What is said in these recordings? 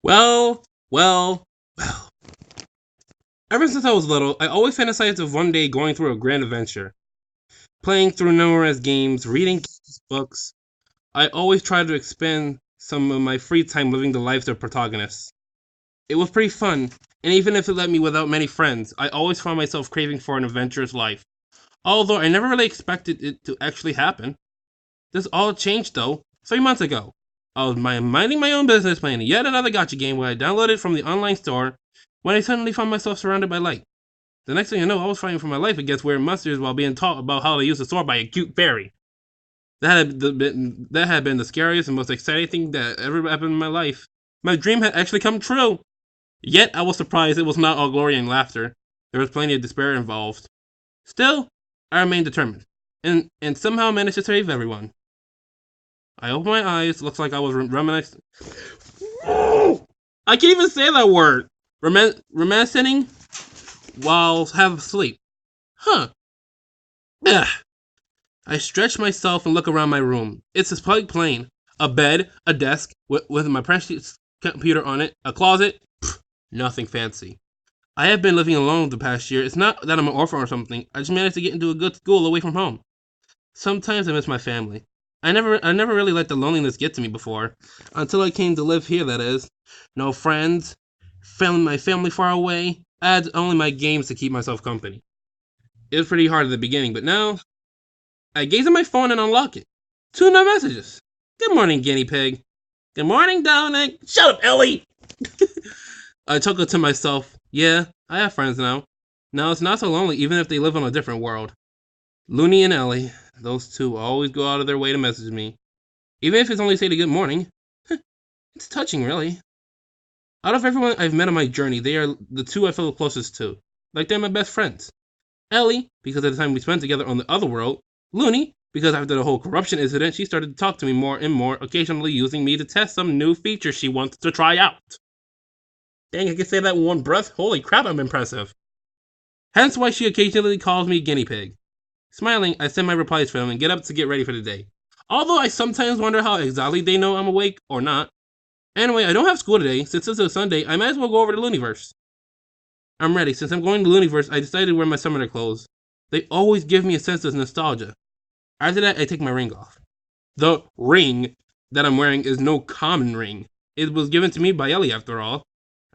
Well, well, well. Ever since I was little, I always fantasized of one day going through a grand adventure. Playing through numerous games, reading books. I always tried to expend some of my free time living the lives of protagonists. It was pretty fun, and even if it left me without many friends, I always found myself craving for an adventurous life. Although I never really expected it to actually happen. This all changed though, 3 months ago. I was minding my own business playing yet another gacha game where I downloaded from the online store when I suddenly found myself surrounded by light. The next thing I know, I was fighting for my life against weird monsters while being taught about how to use a sword by a cute fairy. That had been the scariest and most exciting thing that ever happened in my life. My dream had actually come true. Yet I was surprised it was not all glory and laughter. There was plenty of despair involved. Still, I remained determined, and somehow managed to save everyone. I opened my eyes. Looks like I was reminiscing. I can't even say that word. Reminiscing while half asleep. Huh. Ugh. I stretch myself and look around my room. It's a public plain. A bed, a desk with my precious computer on it, a closet. Pfft, nothing fancy. I have been living alone the past year. It's not that I'm an orphan or something. I just managed to get into a good school away from home. Sometimes I miss my family. I never really let the loneliness get to me before, until I came to live here. That is, no friends, my family far away. I had only my games to keep myself company. It was pretty hard at the beginning, but now I gaze at my phone and unlock it. 2 new messages. Good morning, guinea pig. Good morning, Dominic. Shut up, Ellie. I chuckled to myself. Yeah, I have friends now. Now it's not so lonely, even if they live on a different world. Looney and Ellie, those two always go out of their way to message me. Even if it's only say to good morning. It's touching, really. Out of everyone I've met on my journey, they are the two I feel closest to. Like they're my best friends. Ellie, because of the time we spent together on the other world. Looney, because after the whole corruption incident, she started to talk to me more and more, occasionally using me to test some new feature she wants to try out. Dang, I can say that in one breath. Holy crap, I'm impressive. Hence why she occasionally calls me guinea pig. Smiling, I send my replies for them and get up to get ready for the day. Although I sometimes wonder how exactly they know I'm awake or not. Anyway, I don't have school today. Since it's a Sunday, I might as well go over to Looniverse. I'm ready. Since I'm going to Looniverse, I decided to wear my summoner clothes. They always give me a sense of nostalgia. After that, I take my ring off. The ring that I'm wearing is no common ring. It was given to me by Ellie, after all.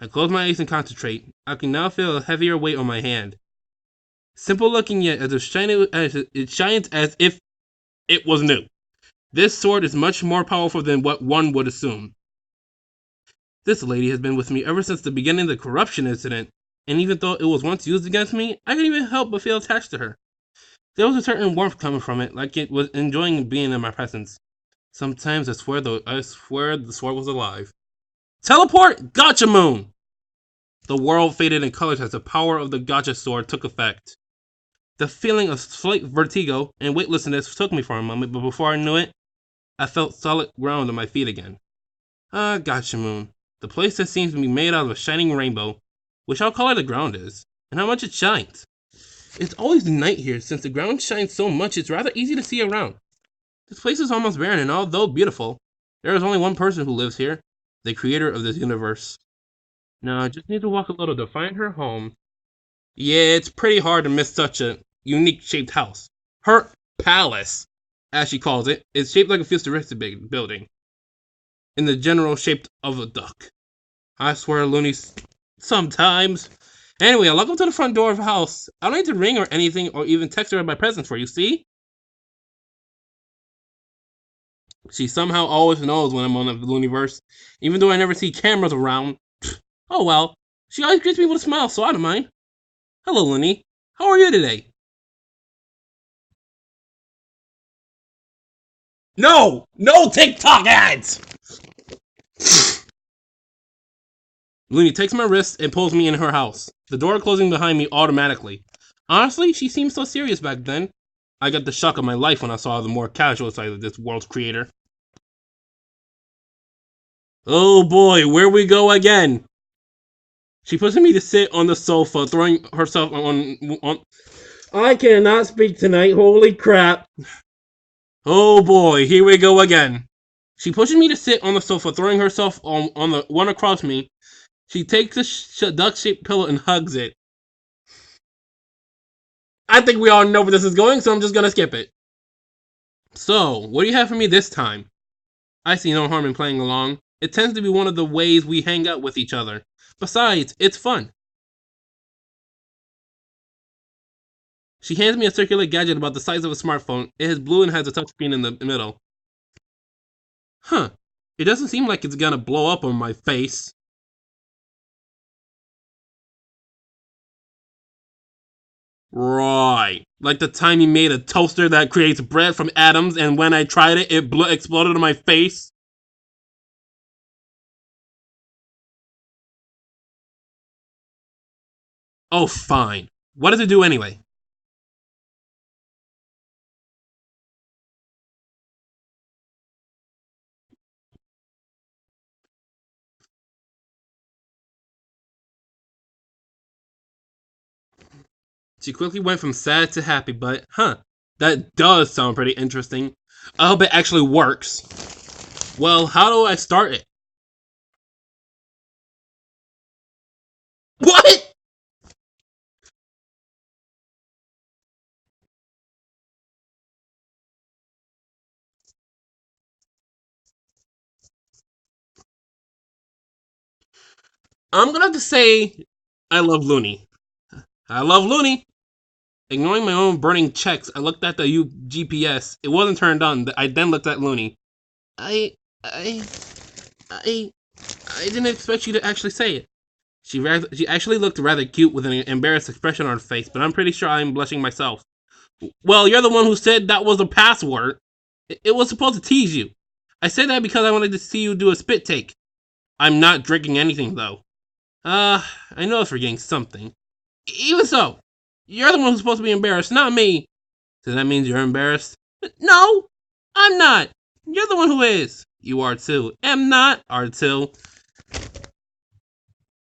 I close my eyes and concentrate. I can now feel a heavier weight on my hand. Simple looking yet as it shines as if it was new. This sword is much more powerful than what one would assume. This lady has been with me ever since the beginning of the corruption incident, and even though it was once used against me, I couldn't even help but feel attached to her. There was a certain warmth coming from it, like it was enjoying being in my presence. Sometimes I swear the sword was alive. Teleport Gacha Moon! The world faded in colors as the power of the Gacha sword took effect. The feeling of slight vertigo and weightlessness took me for a moment, but before I knew it, I felt solid ground on my feet again. Gacha Moon. The place that seems to be made out of a shining rainbow, which how color the ground is, and how much it shines. It's always night here, since the ground shines so much it's rather easy to see around. This place is almost barren, and although beautiful, there is only one person who lives here, the creator of this universe. Now I just need to walk a little to find her home. Yeah, it's pretty hard to miss such a unique shaped house. Her palace, as she calls it, is shaped like a futuristic building, in the general shape of a duck. I swear, loonies, sometimes. Anyway, I walk up to the front door of the house. I don't need to ring or anything or even text her my presence for you, see? She somehow always knows when I'm on the Looniverse, even though I never see cameras around. Oh well, she always greets me with a smile, so I don't mind. Hello, Looney. How are you today? No! No TikTok ads! Looney takes my wrist and pulls me in her house, the door closing behind me automatically. Honestly, she seemed so serious back then. I got the shock of my life when I saw the more casual side of this world's creator. Oh boy, where we go again? She pushes me to sit on the sofa, throwing herself on. I cannot speak tonight, holy crap. Oh boy, here we go again. She pushes me to sit on the sofa, throwing herself on the one across me. She takes a duck-shaped pillow and hugs it. I think we all know where this is going, so I'm just gonna skip it. So, what do you have for me this time? I see no harm in playing along. It tends to be one of the ways we hang out with each other. Besides, it's fun. She hands me a circular gadget about the size of a smartphone. It is blue and has a touchscreen in the middle. Huh. It doesn't seem like it's gonna blow up on my face. Right. Like the time you made a toaster that creates bread from atoms, and when I tried it, it exploded on my face. Oh, fine. What does it do anyway? She quickly went from sad to happy, but that does sound pretty interesting. I hope it actually works. Well, how do I start it? What? I'm gonna have to say I love Looney. I love Looney. Ignoring my own burning checks, I looked at the GPS. It wasn't turned on. I then looked at Looney. I, I, I, I didn't expect you to actually say it. She actually looked rather cute with an embarrassed expression on her face, but I'm pretty sure I'm blushing myself. Well, you're the one who said that was a password. It was supposed to tease you. I said that because I wanted to see you do a spit take. I'm not drinking anything, though. I know I'm forgetting something. Even so, you're the one who's supposed to be embarrassed, not me. So that means you're embarrassed? No, I'm not. You're the one who is. You are too. Am not, are too.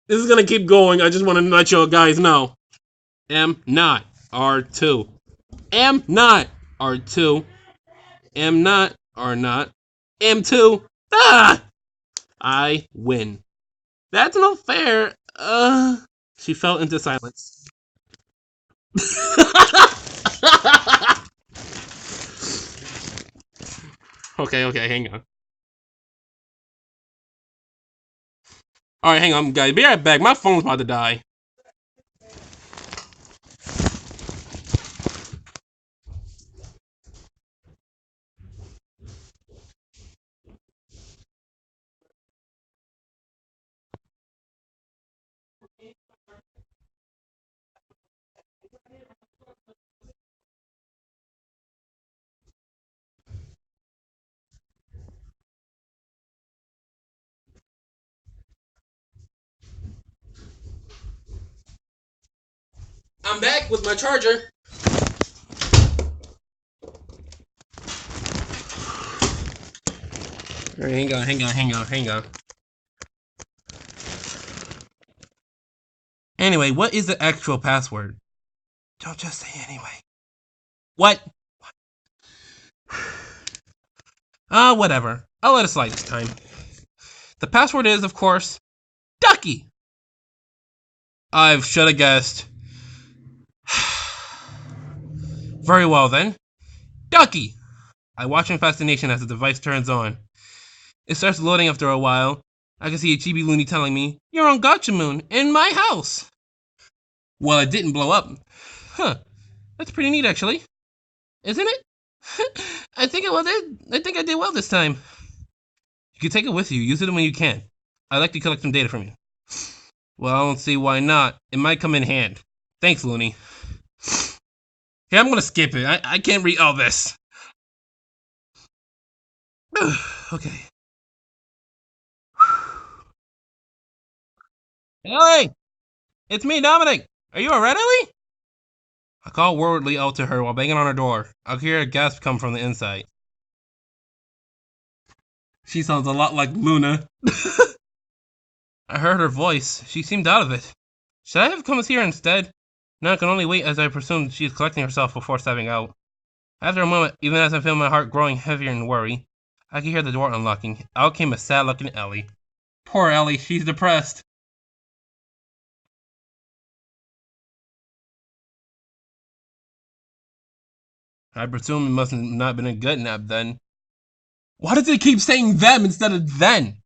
This is gonna keep going. I just want to let you guys know. Am not, are too. Am not, are too. Am not, are not. Am too. Ah! I win. That's not fair. She fell into silence. Okay, hang on. Alright, hang on, guys. Be right back. My phone's about to die. I'm back with my charger. Alright, hang on. Anyway, what is the actual password? Don't just say anyway. What? Whatever. I'll let it slide this time. The password is, of course, Ducky. I should have guessed. Very well then. Ducky! I watch in fascination as the device turns on. It starts loading after a while. I can see a chibi loony telling me, "You're on Gacha Moon, in my house!" Well, it didn't blow up. Huh. That's pretty neat, actually. Isn't it? I think I did well this time. You can take it with you. Use it when you can. I'd like to collect some data from you. Well, I don't see why not. It might come in hand. Thanks, Looney. Okay, I'm gonna skip it. I can't read all this. Okay. Hey! It's me, Dominic! Are you alright, Ellie? I call worriedly out to her while banging on her door. I hear a gasp come from the inside. She sounds a lot like Luna. I heard her voice. She seemed out of it. Should I have come here instead? Now I can only wait as I presumed she is collecting herself before stepping out. After a moment, even as I feel my heart growing heavier in worry, I could hear the door unlocking. Out came a sad-looking Ellie. Poor Ellie, she's depressed. I presume it must have not been a good nap then. Why does it keep saying them instead of then?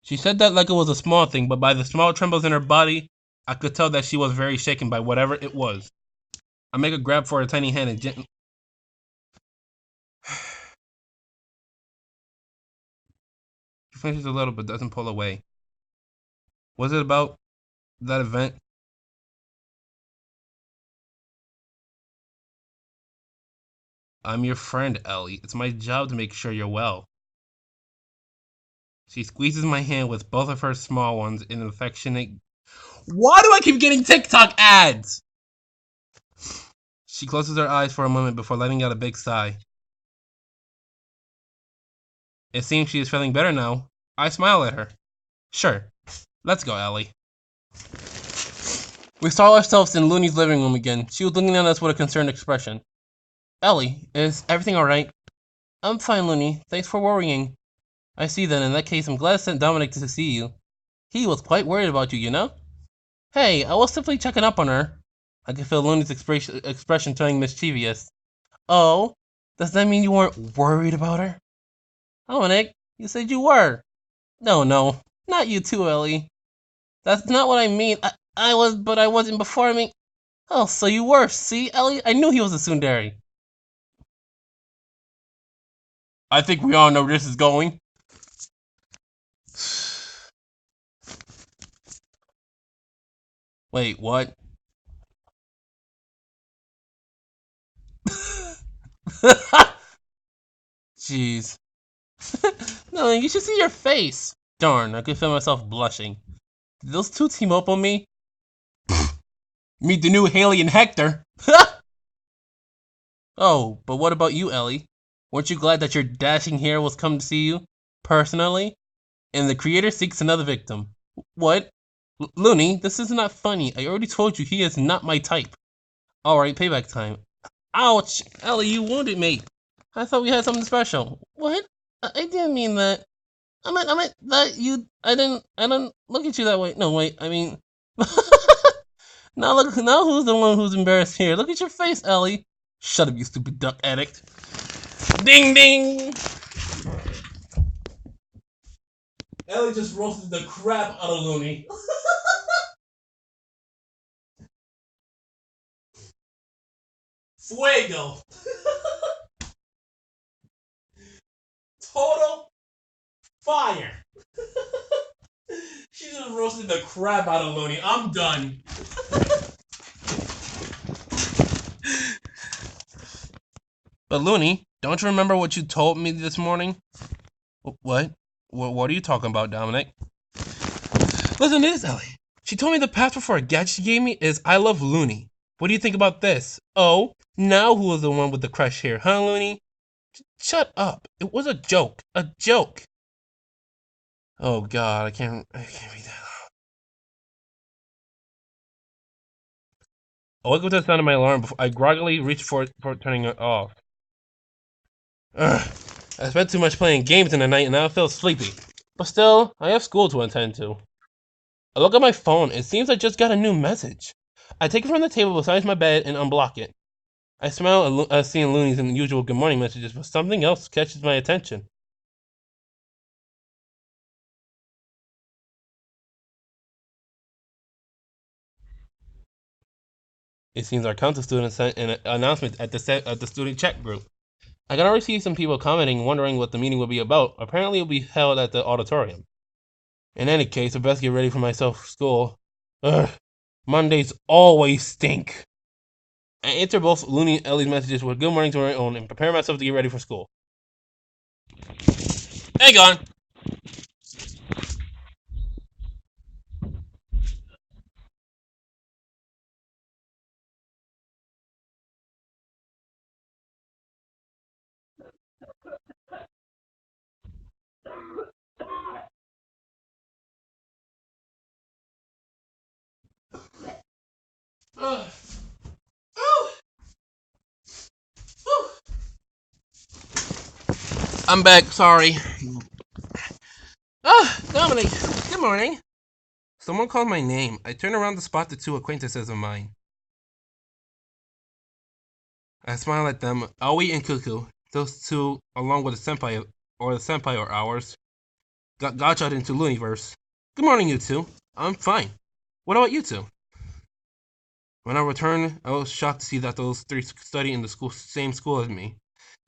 She said that like it was a small thing, but by the small trembles in her body, I could tell that she was very shaken by whatever it was. I make a grab for her tiny hand and gently. She flinches a little but doesn't pull away. Was it about that event? I'm your friend, Ellie. It's my job to make sure you're well. She squeezes my hand with both of her small ones in an affectionate. Why do I keep getting TikTok ads? She closes her eyes for a moment before letting out a big sigh. It seems she is feeling better now. I smile at her. Sure. Let's go, Ellie. We saw ourselves in Looney's living room again. She was looking at us with a concerned expression. Ellie, is everything alright? I'm fine, Looney. Thanks for worrying. I see then. In that case, I'm glad I sent Dominic to see you. He was quite worried about you, you know? Hey, I was simply checking up on her. I could feel Looney's expression turning mischievous. Oh? Does that mean you weren't worried about her? Dominic, you said you were. No. Not you too, Ellie. That's not what I mean. I was, but I wasn't before. I mean, oh, so you were. See, Ellie? I knew he was a tsundere. I think we all know where this is going. Wait, what? Jeez. No, you should see your face. Darn, I could feel myself blushing. Did those two team up on me? Meet the new Haley and Hector. Oh, but what about you, Ellie? Weren't you glad that your dashing hero was come to see you? Personally? And the creator seeks another victim. What? Looney, this is not funny. I already told you he is not my type. Alright, payback time. Ouch! Ellie, you wounded me. I thought we had something special. What? I didn't mean that. I meant that you. I didn't look at you that way. No, wait. I mean, now look. Now who's the one who's embarrassed here? Look at your face, Ellie. Shut up, you stupid duck addict. Ding ding. Ellie just roasted the crap out of Looney. Fuego. Total fire. She just roasted the crap out of Looney. I'm done. But Looney, don't you remember what you told me this morning? What? What are you talking about, Dominic? Listen to this, Ellie. She told me the password for a gadget she gave me is I love Looney. What do you think about this? Oh, now who is the one with the crush here, huh, Looney? Shut up. It was a joke. A joke. Oh God, I can't read that. I woke up to the sound of my alarm before I groggily reached for turning it off. Ugh. I spent too much playing games in the night and now I feel sleepy. But still, I have school to attend to. I look at my phone. It seems I just got a new message. I take it from the table beside my bed and unblock it. I smile at seeing Looney's usual good morning messages, but something else catches my attention. It seems our council student sent an announcement at the student chat group. I can already see some people commenting, wondering what the meeting will be about. Apparently, it will be held at the auditorium. In any case, I best get ready for myself for school. Ugh, Mondays always stink. I answer both Looney and Ellie's messages with good morning to my own and prepare myself to get ready for school. Hey, gone. Oh, oh, oh. I'm back. Sorry. Dominic. Good morning. Someone called my name. I turned around to spot the two acquaintances of mine. I smiled at them. Aoi and Cuckoo. Those two, along with the senpai or ours, got Gacha into Looniverse. Good morning, you two. I'm fine. What about you two? When I returned, I was shocked to see that those three study in the same school as me.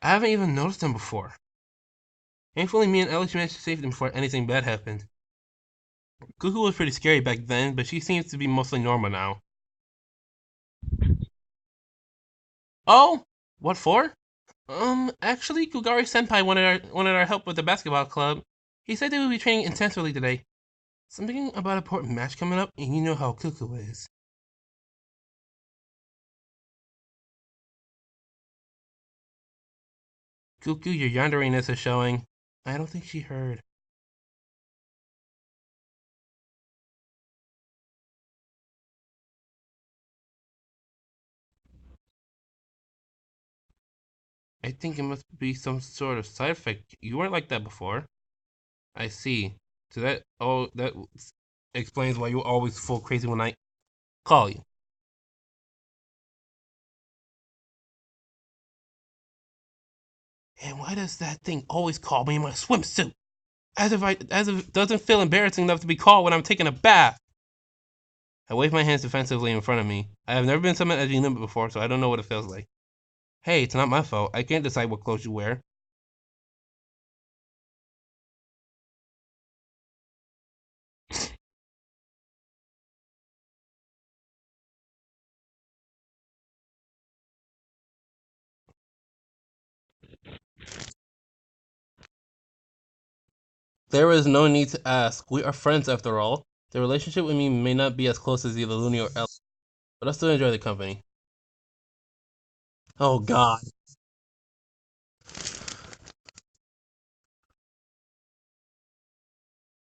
I haven't even noticed them before. Thankfully, me and Alex managed to save them before anything bad happened. Cuckoo was pretty scary back then, but she seems to be mostly normal now. Oh, what for? Actually, Kugari Senpai wanted our help with the basketball club. He said they would be training intensively today. Something about a important match coming up, and you know how Cuckoo is. Cuckoo, your yanderiness is showing. I don't think she heard. I think it must be some sort of side effect. You weren't like that before. I see. So that explains why you always feel crazy when I call you. And why does that thing always call me in my swimsuit? As if it doesn't feel embarrassing enough to be called when I'm taking a bath. I wave my hands defensively in front of me. I have never been summoned as a limit before, so I don't know what it feels like. Hey, it's not my fault. I can't decide what clothes you wear. There is no need to ask. We are friends after all. The relationship with me may not be as close as either Looney or Ella, but I still enjoy the company. Oh God.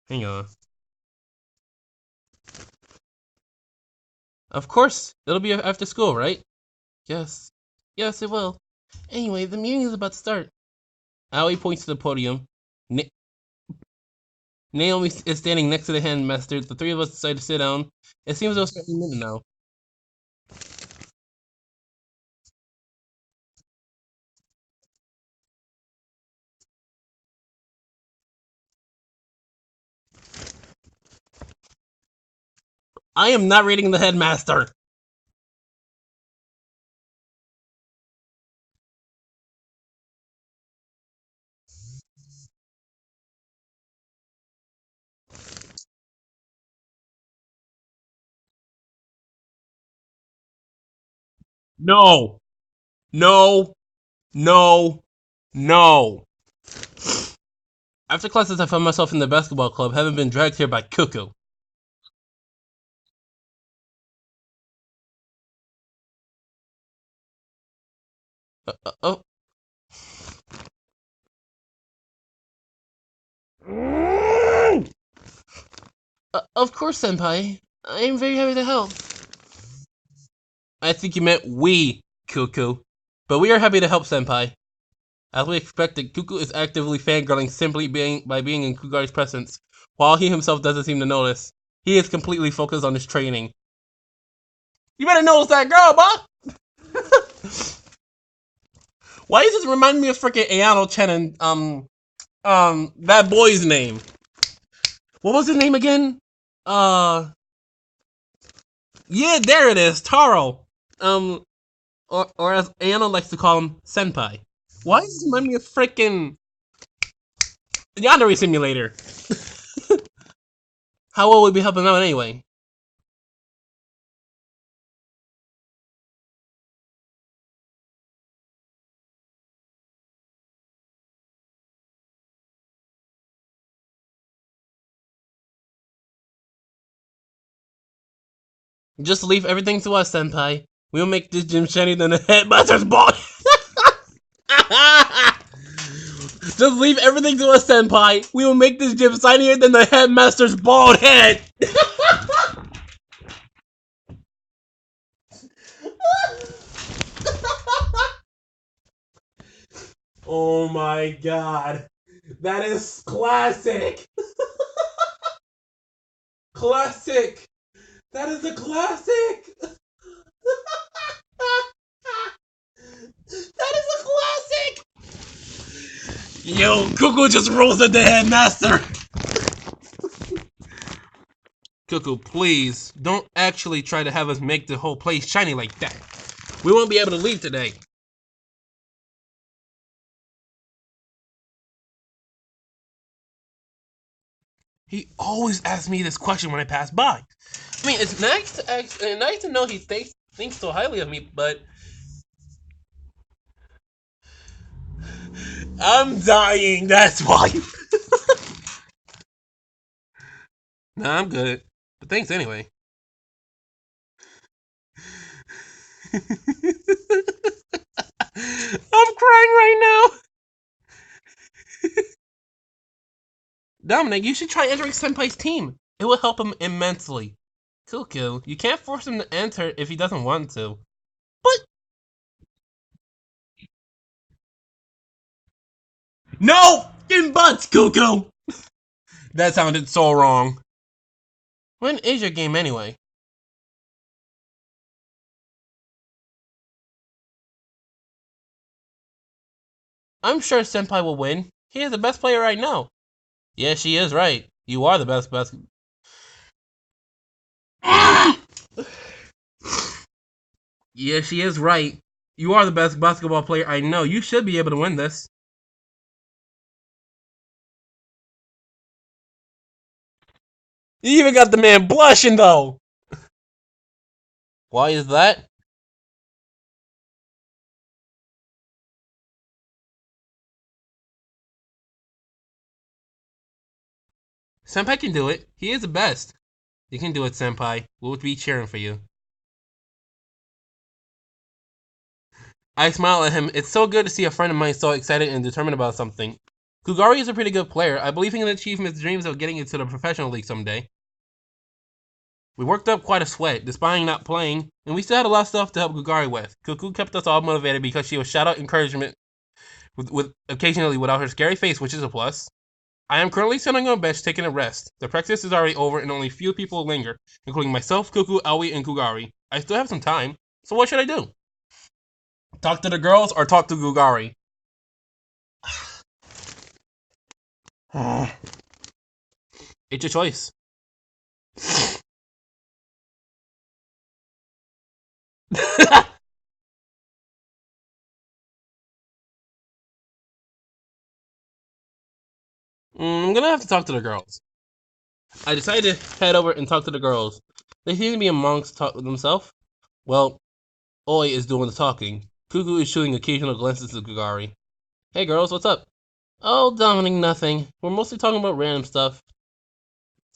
Hang on. Of course, it'll be after school, right? Yes. Yes, it will. Anyway, the meeting is about to start. Aoi points to the podium. Na- Naomi is standing next to the handmaster. The three of us decide to sit down. It seems it was starting a minute now. I am not reading the headmaster. No. No. No. No. After classes, I found myself in the basketball club, having been dragged here by Cuckoo. Oh. Of course, Senpai. I am very happy to help. I think you meant we, Cuckoo. But we are happy to help, Senpai. As we expected, Cuckoo is actively fangirling simply by being in Kugari's presence, while he himself doesn't seem to notice. He is completely focused on his training. You better notice that girl, boy! Why does this remind me of freaking Ayano Chen and that boy's name? What was his name again? Uh, yeah, there it is, Taro. Um, or as Ayano likes to call him, Senpai. Why does this remind me of freaking Yandere Simulator? How will we be helping out anyway? Just leave everything to us, Senpai. We'll make this gym shiny than the headmaster's ball. Just leave everything to us, Senpai. We will make this gym shinier than the headmaster's bald head. Oh my god. That is classic. Classic. That is a classic. That is a classic. Yo, Cuckoo just rolls at the headmaster. Cuckoo, please don't actually try to have us make the whole place shiny like that. We won't be able to leave today. He always asks me this question when I pass by. I mean, it's nice to nice to know he thinks so highly of me, but I'm dying. That's why. Nah, I'm good. But thanks anyway. I'm crying right now. Dominic, you should try entering Senpai's team. It will help him immensely. Cuckoo, you can't force him to enter if he doesn't want to. But no! In butts, Cuckoo! That sounded so wrong. When is your game anyway? I'm sure Senpai will win. He is the best player right now. Yeah, she is right. You are the best. Yeah, she is right. You are the best basketball player I know. You should be able to win this. You even got the man blushing though. Why is that? Senpai can do it. He is the best. You can do it, Senpai. We'll be cheering for you. I smile at him. It's so good to see a friend of mine so excited and determined about something. Kugari is a pretty good player. I believe he can achieve his dreams of getting into the professional league someday. We worked up quite a sweat, despite not playing, and we still had a lot of stuff to help Kugari with. Cuckoo kept us all motivated because she would shout out encouragement with occasionally without her scary face, which is a plus. I am currently sitting on a bench taking a rest. The practice is already over and only a few people linger, including myself, Cuckoo, Aoi, and Kugari. I still have some time, so what should I do? Talk to the girls or talk to Kugari? It's your choice. I'm gonna have to talk to the girls. I decided to head over and talk to the girls. They seem to be amongst talk with themselves. Well, Oi is doing the talking. Cuckoo is shooting occasional glances at Kugari. Hey girls, what's up? Oh, Dominic, nothing. We're mostly talking about random stuff.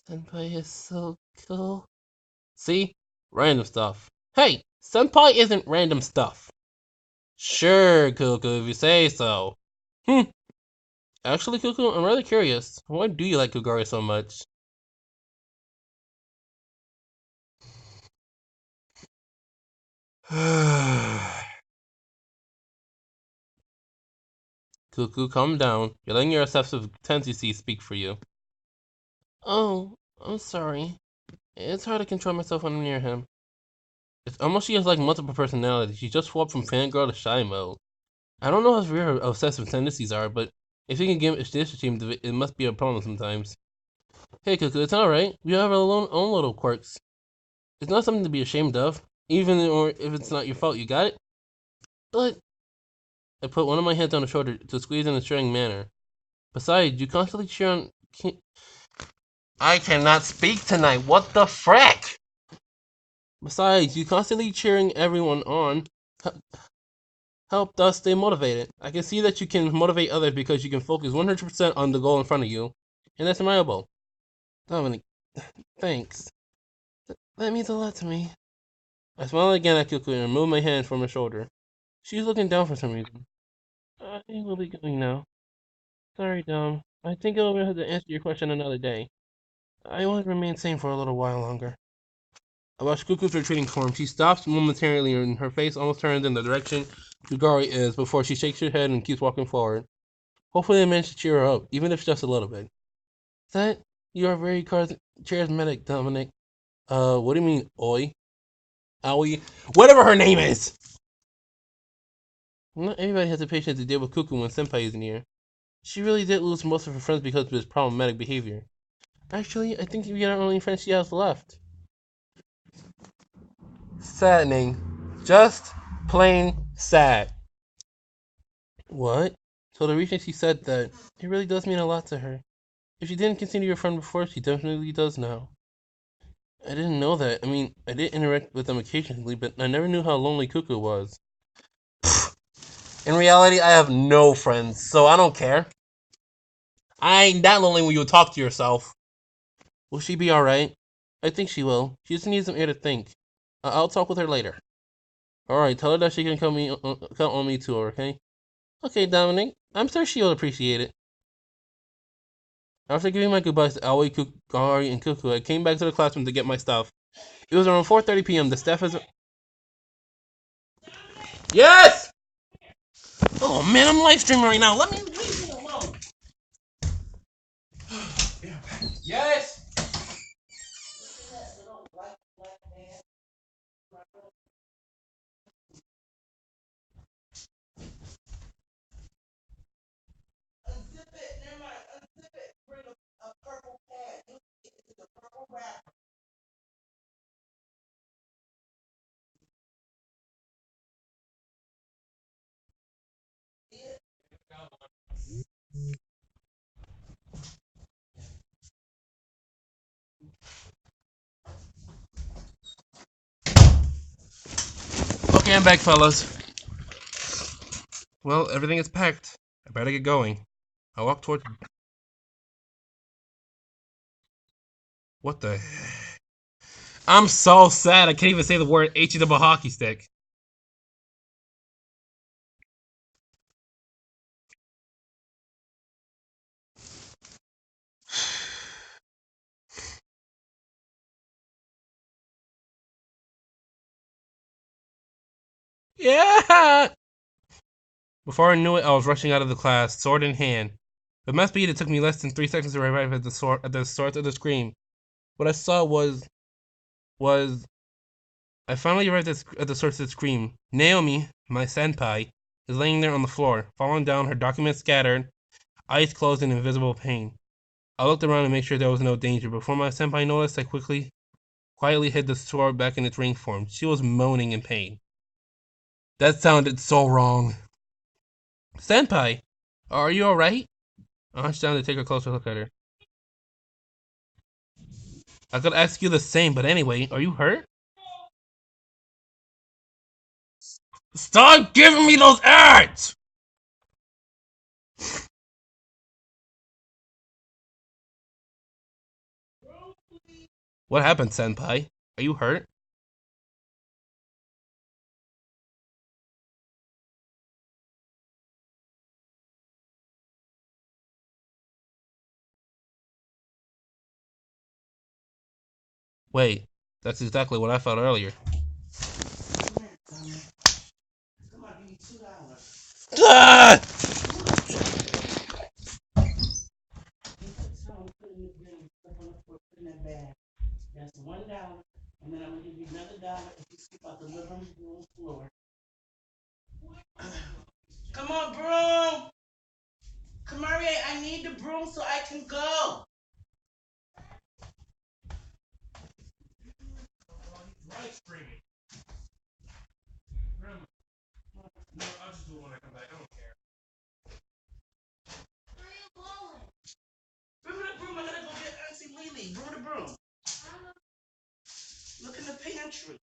Senpai is so cool. See? Random stuff. Hey, Senpai isn't random stuff. Sure, Cuckoo, if you say so. Hmm. Actually, Cuckoo, I'm rather curious. Why do you like Kugari so much? Cuckoo, calm down. You're letting your obsessive tendencies speak for you. Oh, I'm sorry. It's hard to control myself when I'm near him. It's almost she has like multiple personalities. She just swapped from fangirl to shy mode. I don't know how severe her obsessive tendencies are, but if you can give this team, it must be a problem sometimes. Hey, Cuckoo, it's alright. We have our own little quirks. It's not something to be ashamed of, even or if it's not your fault. You got it? But I put one of my hands on her shoulder to squeeze in a assuring manner. Besides, you constantly cheer on. I cannot speak tonight. What the frick? Besides, you constantly cheering everyone on help us stay motivated. I can see that you can motivate others because you can focus 100% on the goal in front of you, and that's admirable. Dominic, thanks. That means a lot to me. I smile again at Kyoko and remove my hand from her shoulder. She's looking down for some reason. I think we'll be going now. Sorry, Dom. I think I'll have to answer your question another day. I want to remain sane for a little while longer. I watch Cuckoo's retreating form. She stops momentarily and her face almost turns in the direction Jugari is before she shakes her head and keeps walking forward. Hopefully I manage to cheer her up, even if just a little bit. That you are very charismatic, Dominic. What do you mean, oi? Owie? Whatever her name is! Not everybody has the patience to deal with Cuckoo when Senpai isn't here. She really did lose most of her friends because of his problematic behavior. Actually, I think we are the only friends she has left. Saddening. Just plain sad. What? So the reason she said that, it really does mean a lot to her. If she didn't consider your friend before, she definitely does now. I didn't know that. I mean, I did interact with them occasionally, but I never knew how lonely Cuckoo was. In reality, I have no friends, so I don't care. I ain't that lonely when you talk to yourself. Will she be alright? I think she will. She just needs some air to think. I'll talk with her later. Alright, tell her that she can count on me too, okay? Okay, Dominic. I'm sure she'll appreciate it. After giving my goodbyes to Aoi, Kukari, and Cuckoo, I came back to the classroom to get my stuff. It was around 4:30 p.m. The staff has... Yes! Oh man, I'm live streaming right now. Leave me alone. Yes! Unzip it. Never mind. Unzip it. Bring a purple pad. It's a purple wrap. Okay, I'm back, fellas. Well, everything is packed. I better get going. I walk towards. What the? I'm so sad. I can't even say the word H double hockey stick. Yeah. Before I knew it, I was rushing out of the class, sword in hand. It must be it took me less than 3 seconds to arrive at the source of the scream. What I saw was I finally arrived at the source of the scream. Naomi, my senpai, is laying there on the floor, falling down, her documents scattered, eyes closed in invisible pain. I looked around to make sure there was no danger. Before my senpai noticed, I quietly hid the sword back in its ring form. She was moaning in pain. That sounded so wrong. Senpai, are you alright? I hunched down to take a closer look at her. I could ask you the same, but anyway, are you hurt? Stop giving me those ads! What happened, Senpai? Are you hurt? Wait, that's exactly what I felt earlier. Come on, give me $2. Ah! That's $1, and then I'm gonna give you another dollar if you skip out the living room floor. Come on, broom! Kamarie, I need the broom so I can go. Live streaming. No, I'll just do it when I come back. I don't care. Where are you going? Bring me the broom. I gotta go get Auntie Lily. Bring me the broom. Look in the pantry.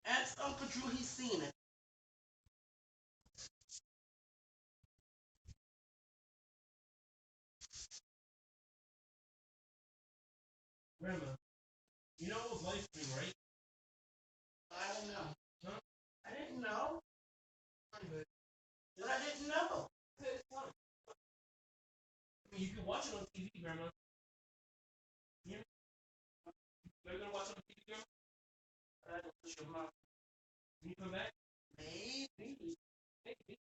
Ask Uncle Drew. He's seen it. Grandma, you know it was live stream, right? I don't know. Huh? I didn't know. But I didn't know. you can watch it on TV, Grandma. You are gonna watch it on TV, Grandma? I don't push your mouth. Can you come back? Maybe. Maybe.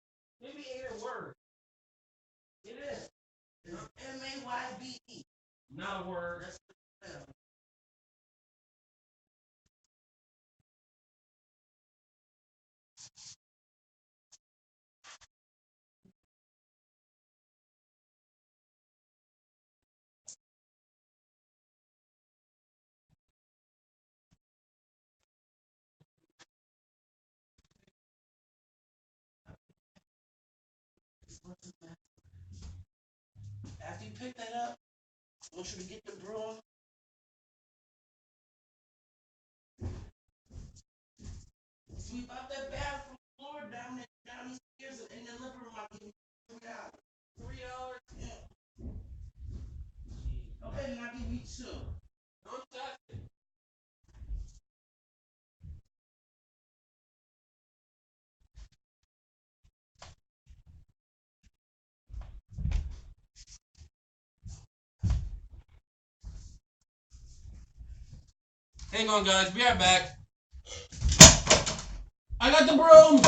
Maybe ain't a word. It is. It's Maybe. Not a word. That's the spell. After you pick that up, I want you to get the broom. Sweep out that bathroom floor down the stairs in the living room. I'll give you $3. $3? Yeah. Okay, then I'll give you two. Don't touch it. Hang on, guys. Be right back. I got the broom.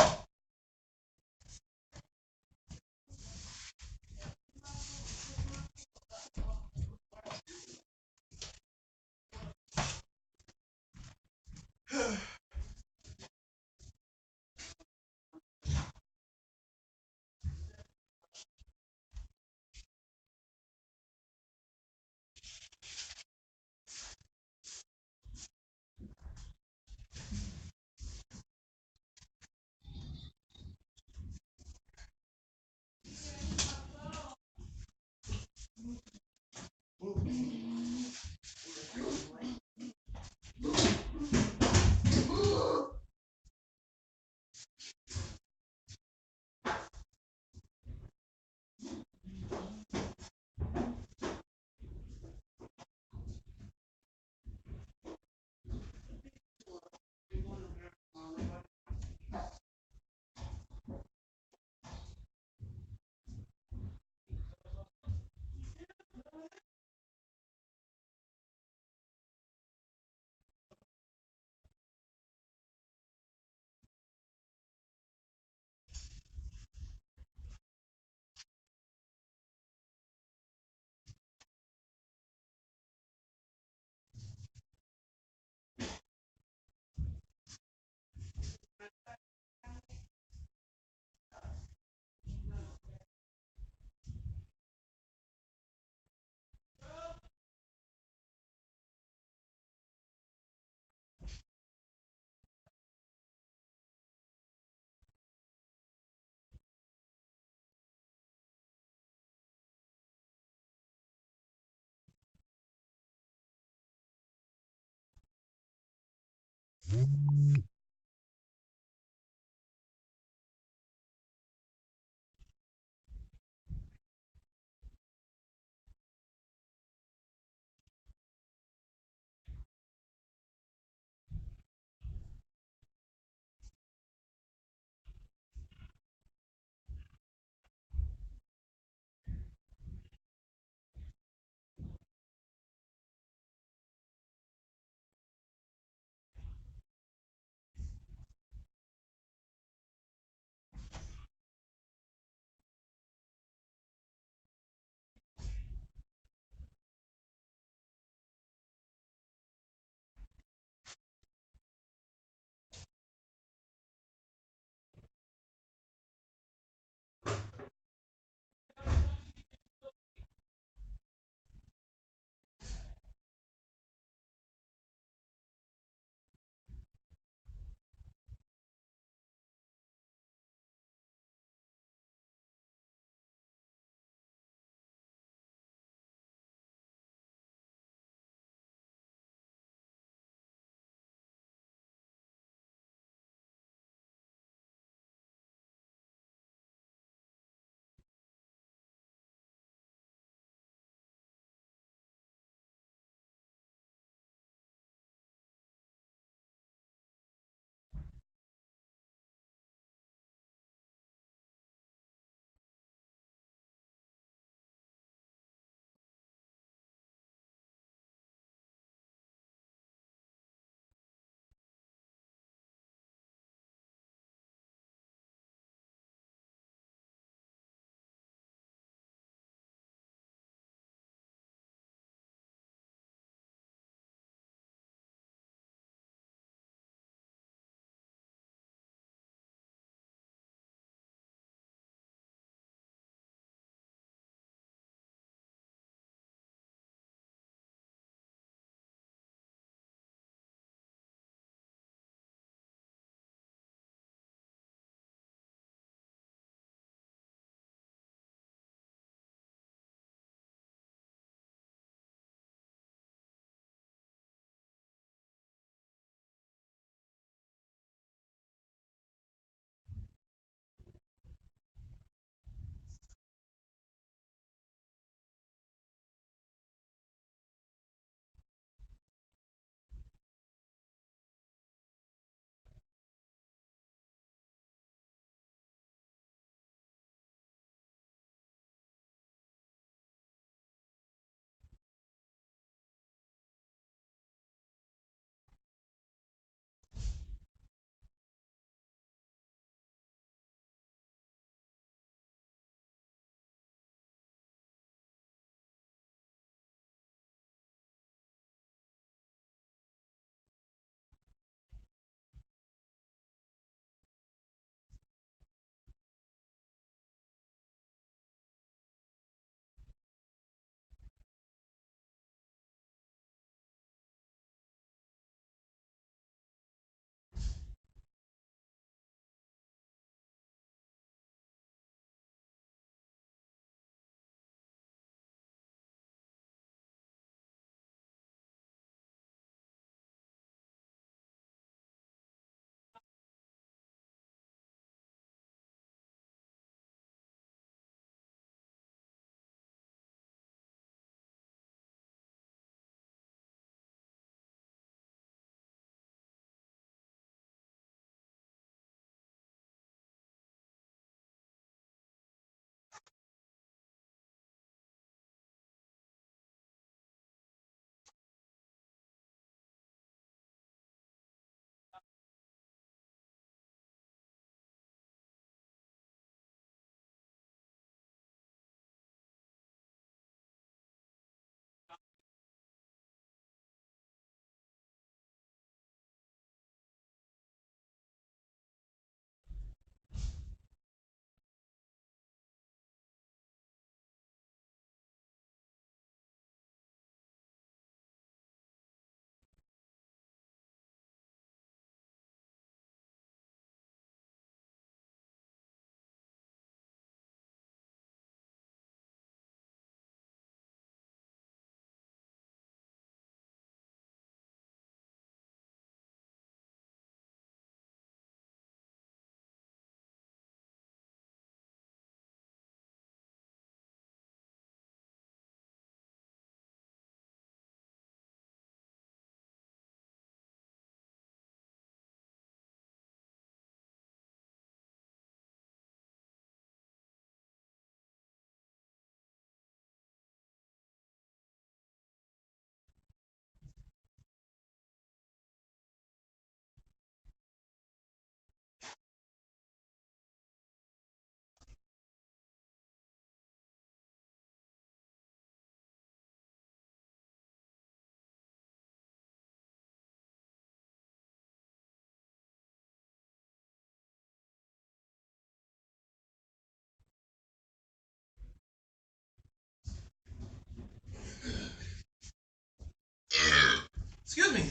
Excuse me.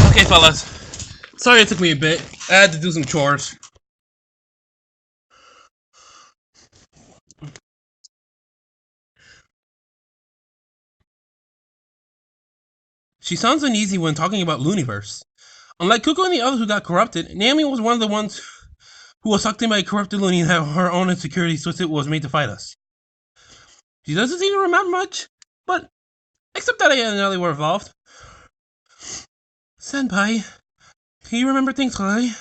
Okay, fellas. Sorry it took me a bit. I had to do some chores. She sounds uneasy when talking about Looniverse. Unlike Kuko and the others who got corrupted, Naomi was one of the ones who was sucked in by a corrupted loony and had her own insecurity, so it was made to fight us. She doesn't seem to remember much, but except that I nearly were involved. Senpai, can you remember things clearly?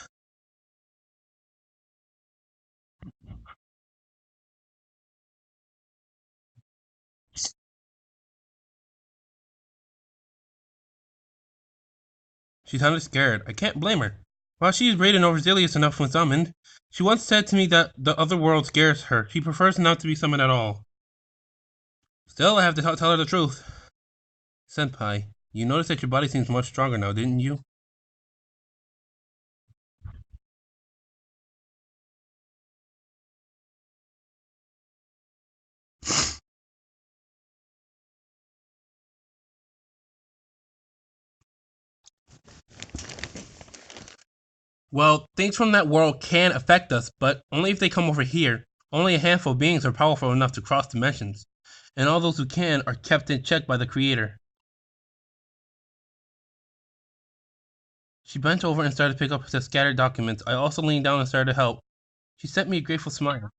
She sounded scared. I can't blame her. While she is brave and overzealous enough when summoned, she once said to me that the other world scares her. She prefers not to be summoned at all. Still, I have to tell her the truth. Senpai, you noticed that your body seems much stronger now, didn't you? Well, things from that world can affect us, but only if they come over here. Only a handful of beings are powerful enough to cross dimensions, and all those who can are kept in check by the Creator. She bent over and started to pick up the scattered documents. I also leaned down and started to help. She sent me a grateful smile.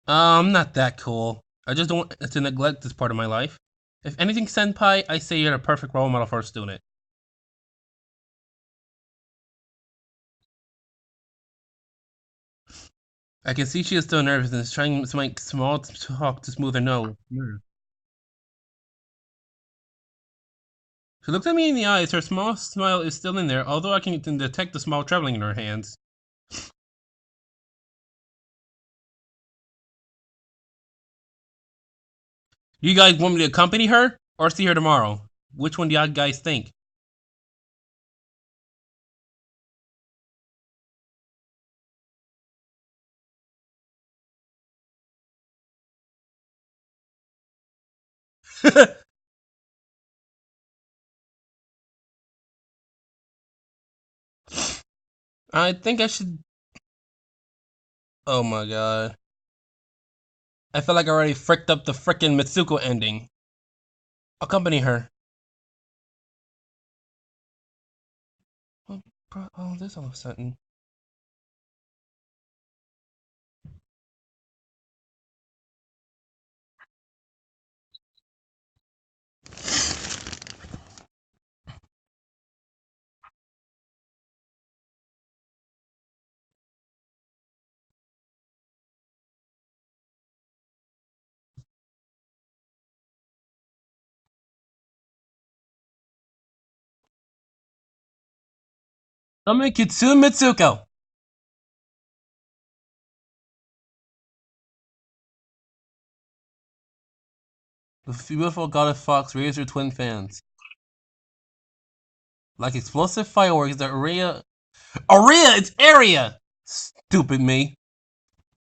I'm not that cool. I just don't want to neglect this part of my life. If anything, Senpai, I say you're a perfect role model for a student. I can see she is still nervous and is trying to make small talk to smooth her nose. She looks at me in the eyes. Her small smile is still in there, although I can detect the smile traveling in her hands. You guys want me to accompany her or see her tomorrow? Which one do y'all guys think? I think I should. Oh my god. I feel like I already fricked up the frickin' Mitsuko ending. Accompany her. What brought all this all of a sudden? Summon Kitsune Mitsuko! The beautiful goddess fox raised her twin fans. Like explosive fireworks, the area. Area! It's area! Stupid me.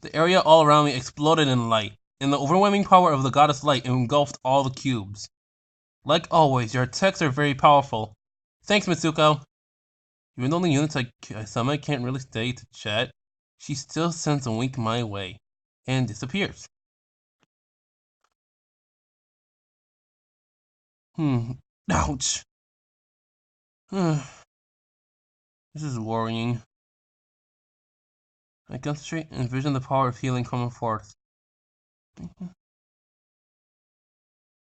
The area all around me exploded in light, and the overwhelming power of the goddess light engulfed all the cubes. Like always, your attacks are very powerful. Thanks, Mitsuko. Even though the units I summon can't really stay to chat, she still sends a wink my way, and disappears. Ouch. This is worrying. I concentrate and envision the power of healing coming forth.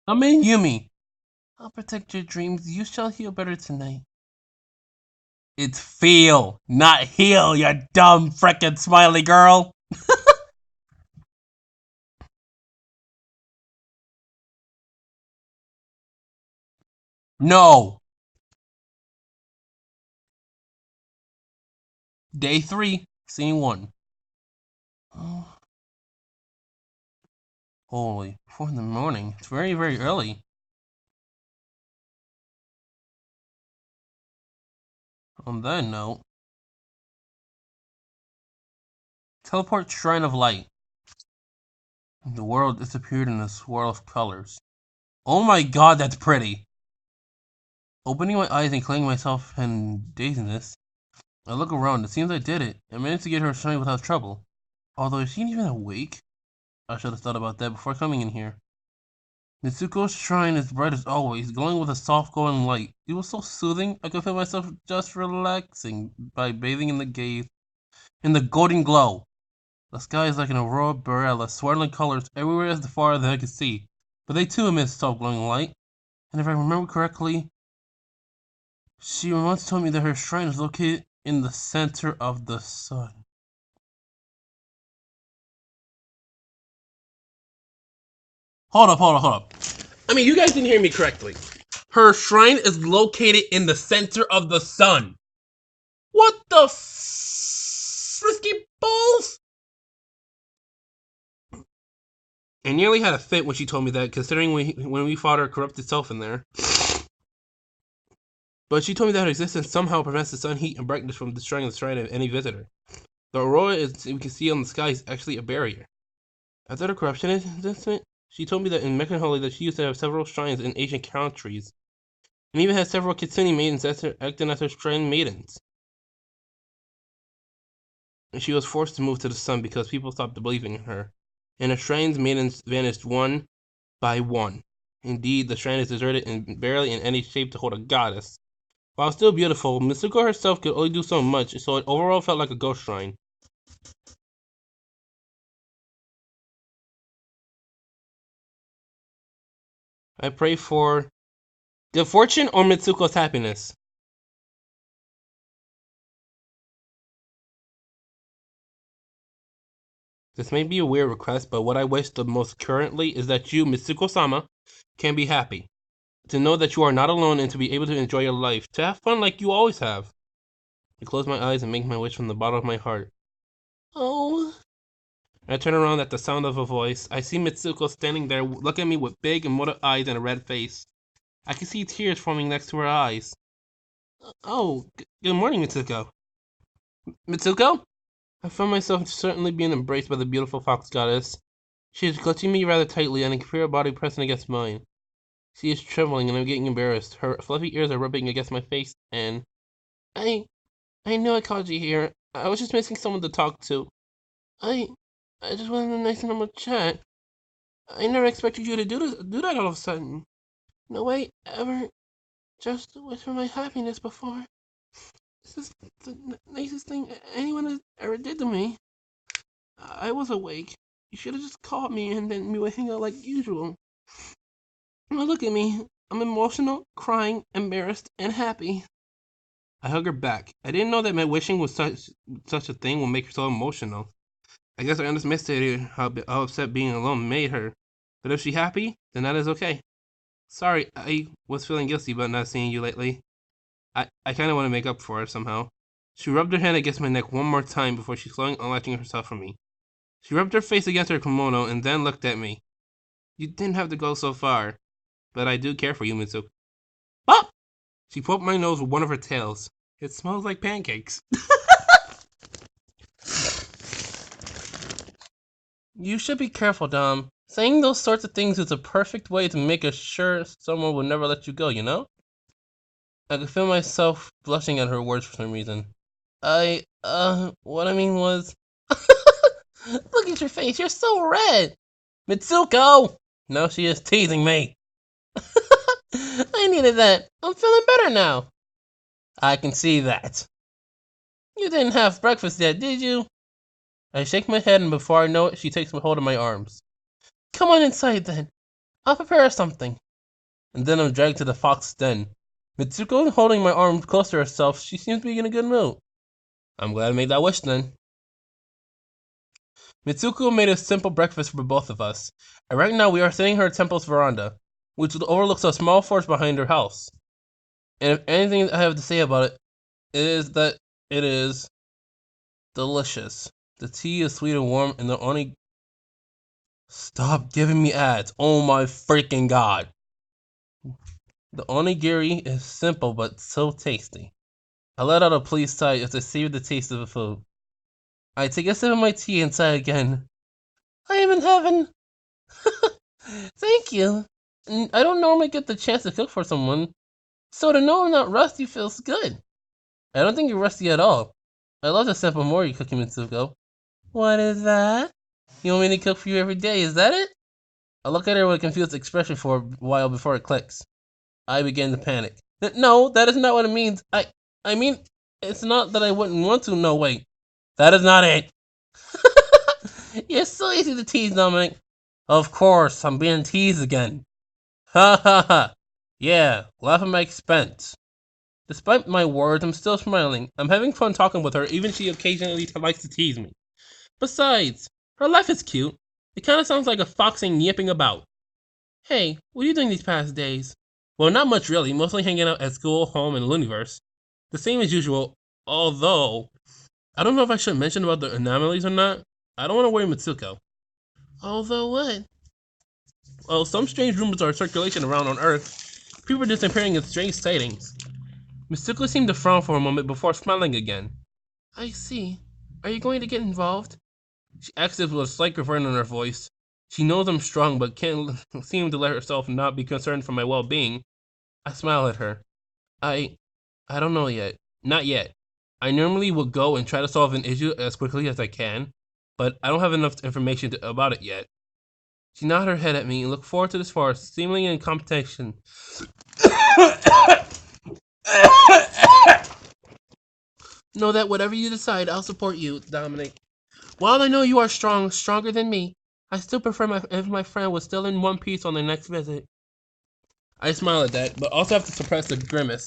I'm in Yumi. I'll protect your dreams. You shall heal better tonight. It's feel, not heal, you dumb frickin' smiley girl. No. Day 3, scene 1. Oh, holy, 4 in the morning. It's very, very early. On that note, Teleport Shrine of Light. The world disappeared in a swirl of colors. Oh my god, that's pretty! Opening my eyes and claiming myself in dazedness, I look around. It seems I did it. I managed to get her shrine without trouble. Although, is she even awake? I should have thought about that before coming in here. Mitsuko's shrine is bright as always, glowing with a soft golden light. It was so soothing, I could feel myself just relaxing by bathing in the golden glow. The sky is like an aurora borealis, swirling colors everywhere as far as I could see. But they too emit soft glowing light. And if I remember correctly, she once told me that her shrine is located in the center of the sun. Hold up. I mean, you guys didn't hear me correctly. Her shrine is located in the center of the sun. What the frisky balls? I nearly had a fit when she told me that, considering when we fought her corrupted self in there. But she told me that her existence somehow prevents the sun heat and brightness from destroying the shrine of any visitor. The aurora we can see on the sky is actually a barrier. After the corruption incident, she told me that in Mechanholy that she used to have several shrines in ancient countries, and even had several Kitsune maidens acting as her shrine maidens. And she was forced to move to the sun because people stopped believing in her, and her shrine's maidens vanished one by one. Indeed, the shrine is deserted and barely in any shape to hold a goddess. While still beautiful, Mitsuko herself could only do so much, so it overall felt like a ghost shrine. I pray for good fortune or Mitsuko's happiness. This may be a weird request, but what I wish the most currently is that you, Mitsuko-sama, can be happy. To know that you are not alone and to be able to enjoy your life. To have fun like you always have. I close my eyes and make my wish from the bottom of my heart. Oh. I turn around at the sound of a voice. I see Mitsuko standing there, looking at me with big and emotive eyes and a red face. I can see tears forming next to her eyes. Oh, good morning, Mitsuko. Mitsuko? I found myself certainly being embraced by the beautiful fox goddess. She is clutching me rather tightly, and I can feel her body pressing against mine. She is trembling, and I'm getting embarrassed. Her fluffy ears are rubbing against my face, and I know I called you here. I was just missing someone to talk to. I just wanted a nice normal chat. I never expected you to do that all of a sudden. No way ever just wish for my happiness before. This is the nicest thing anyone has ever did to me. I was awake. You should have just called me and then we would hang out like usual. Now look at me. I'm emotional, crying, embarrassed, and happy. I hug her back. I didn't know that my wishing was such a thing would make her so emotional. I guess I underestimated how upset being alone made her. But if she's happy, then that is okay. Sorry, I was feeling guilty about not seeing you lately. I kind of want to make up for it somehow. She rubbed her hand against my neck one more time before she slowly unlatching herself from me. She rubbed her face against her kimono and then looked at me. You didn't have to go so far, but I do care for you, Mitsuko. Pop! She poked my nose with one of her tails. It smells like pancakes. You should be careful, Dom. Saying those sorts of things is a perfect way to make sure someone will never let you go, you know? I could feel myself blushing at her words for some reason. What I mean was... Look at your face, you're so red! Mitsuko! Now she is teasing me. I needed that. I'm feeling better now. I can see that. You didn't have breakfast yet, did you? I shake my head and before I know it, she takes hold of my arms. Come on inside then. I'll prepare something. And then I'm dragged to the fox den. Mitsuko holding my arm close to herself, she seems to be in a good mood. I'm glad I made that wish then. Mitsuko made a simple breakfast for both of us, and right now we are sitting in her temple's veranda, which overlooks a small forest behind her house. And if anything I have to say about it, it is that it is delicious. The tea is sweet and warm, and the only... Stop giving me ads. Oh my freaking god. The onigiri is simple but so tasty. I let out a pleased sigh as I savored the taste of the food. I take a sip of my tea and sigh again. I am in heaven. Thank you. I don't normally get the chance to cook for someone, so to know I'm not rusty feels good. I don't think you're rusty at all. I love the sample more you cooking, Mitsuko. What is that? You want me to cook for you every day, is that it? I look at her with a confused expression for a while before it clicks. I begin to panic. No, that is not what it means. I mean, it's not that I wouldn't want to. No, wait. That is not it. You're so easy to tease, Dominic. Of course, I'm being teased again. Ha ha ha. Yeah, laugh at my expense. Despite my words, I'm still smiling. I'm having fun talking with her, even she occasionally likes to tease me. Besides, her laugh is cute. It kind of sounds like a fox yipping about. Hey, what are you doing these past days? Well, not much really, mostly hanging out at school, home, and Looniverse. The same as usual, although, I don't know if I should mention about the anomalies or not. I don't want to worry Mitsuko. Although what? Well, some strange rumors are circulation around on Earth. People are disappearing in strange sightings. Mitsuko seemed to frown for a moment before smiling again. I see. Are you going to get involved? She asks it with a slight regret in her voice. She knows I'm strong, but can't seem to let herself not be concerned for my well-being. I smile at her. I don't know yet. Not yet. I normally would go and try to solve an issue as quickly as I can, but I don't have enough information about it yet. She nodded her head at me and looked forward to this forest, seemingly in competition. Know that whatever you decide, I'll support you, Dominic. While I know you are strong, stronger than me, I still prefer if my friend was still in one piece on their next visit. I smile at that, but also have to suppress a grimace.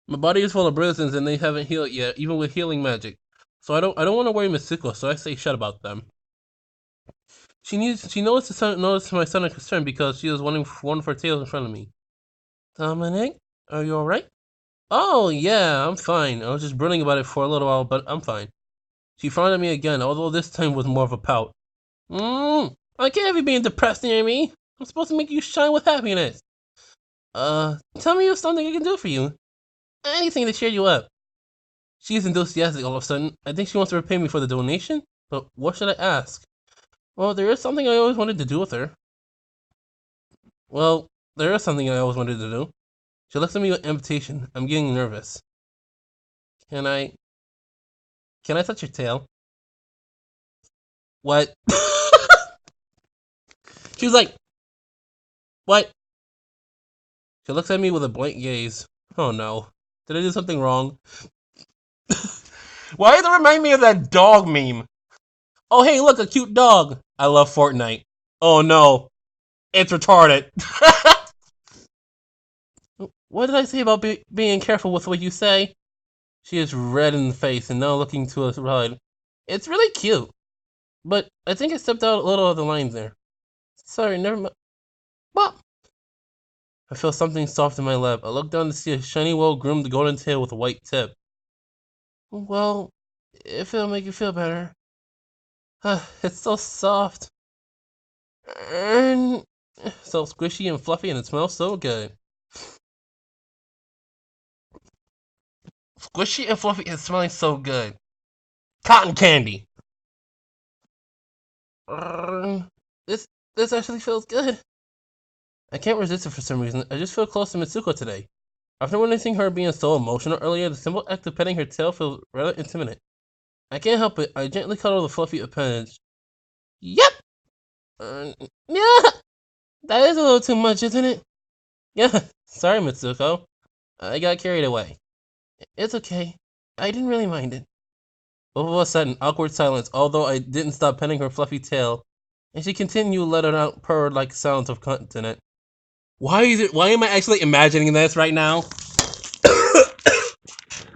My body is full of bruises and they haven't healed yet, even with healing magic. So I don't want to worry Mitsuko, so I say shut about them. She noticed my son is concerned because she was wanting one of her tails in front of me. Dominic, are you alright? Oh yeah, I'm fine. I was just brooding about it for a little while, but I'm fine. She frowned at me again, although this time was more of a pout. I can't have you being depressed near me. I'm supposed to make you shine with happiness. Tell me of something I can do for you. Anything to cheer you up. She's enthusiastic all of a sudden. I think she wants to repay me for the donation, but what should I ask? Well, there is something I always wanted to do with her. Well, there is something I always wanted to do. She looks at me with invitation. I'm getting nervous. Can I... Can I touch your tail? What? She was like, what? She looks at me with a blank gaze. Oh no. Did I do something wrong? Why does it remind me of that dog meme? Oh hey, look, a cute dog. I love Fortnite. Oh no. It's retarded. What did I say about being careful with what you say? She is red in the face and now looking to the side. It's really cute. But I think I stepped out a little of the lines there. Sorry, never mind. What? I feel something soft in my lap. I look down to see a shiny, well-groomed golden tail with a white tip. Well, if it'll make you feel better. It's so soft. And so squishy and fluffy and it smells so good. Squishy and fluffy and smelling so good. Cotton candy. This actually feels good. I can't resist it for some reason. I just feel close to Mitsuko today. After witnessing her being so emotional earlier, the simple act of petting her tail feels rather intimate. I can't help it. I gently cuddle the fluffy appendage. Yep! Yeah! That is a little too much, isn't it? Yeah, sorry, Mitsuko. I got carried away. It's okay. I didn't really mind it. All of a sudden, awkward silence, although I didn't stop petting her fluffy tail, and she continued letting out purr-like sounds of content. Why am I actually imagining this right now?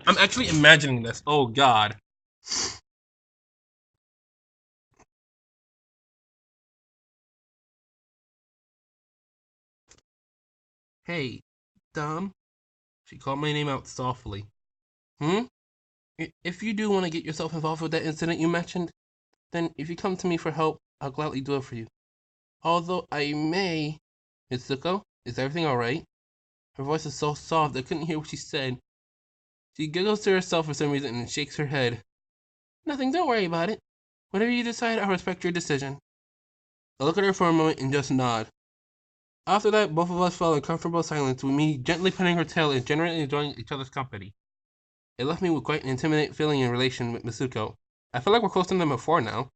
I'm actually imagining this. Oh god. Hey, Dom. She called my name out softly. Hmm? If you do want to get yourself involved with that incident you mentioned, then if you come to me for help, I'll gladly do it for you. Although I may... Mitsuko, is everything alright? Her voice is so soft I couldn't hear what she said. She giggles to herself for some reason and shakes her head. Nothing, don't worry about it. Whatever you decide, I'll respect your decision. I look at her for a moment and just nod. After that, both of us fell in comfortable silence, with me gently petting her tail and generally enjoying each other's company. It left me with quite an intimidating feeling in relation with Mitsuko. I feel like we're closer than before now.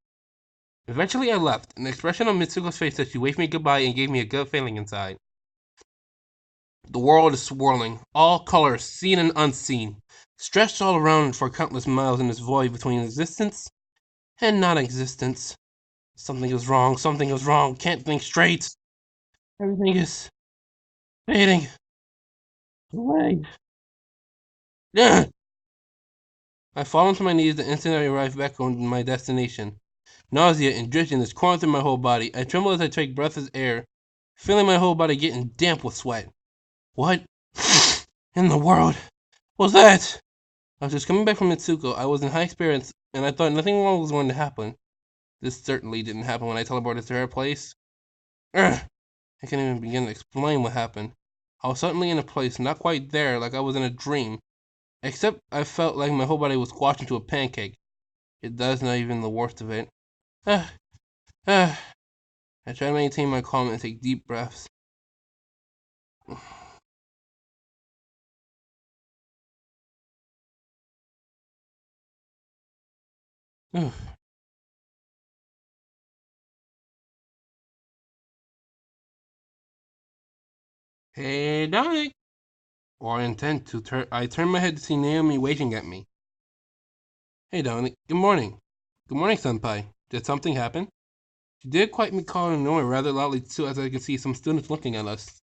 Eventually, I left. An expression on Mitsuko's face as she waved me goodbye and gave me a good feeling inside. The world is swirling, all colors, seen and unseen, stretched all around for countless miles in this void between existence and non-existence. Something is wrong, can't think straight. Everything is fading away. Ugh! I fall onto my knees the instant I arrive back on my destination. Nausea and dripping is crawling through my whole body. I tremble as I take breaths of air, feeling my whole body getting damp with sweat. What in the world was that? I was just coming back from Mitsuko. I was in high spirits, and I thought nothing wrong was going to happen. This certainly didn't happen when I teleported to her place. Ugh! I can't even begin to explain what happened. I was suddenly in a place not quite there, like I was in a dream. Except I felt like my whole body was squashed into a pancake. That's not even the worst of it. Ah, ah. I try to maintain my calm and take deep breaths. Hey, Dominic! Or I intend to I turn my head to see Naomi waiting at me. Hey, Dominic. Good morning. Good morning, Senpai. Did something happen? She did quite me calling Naomi rather loudly too, as I can see some students looking at us.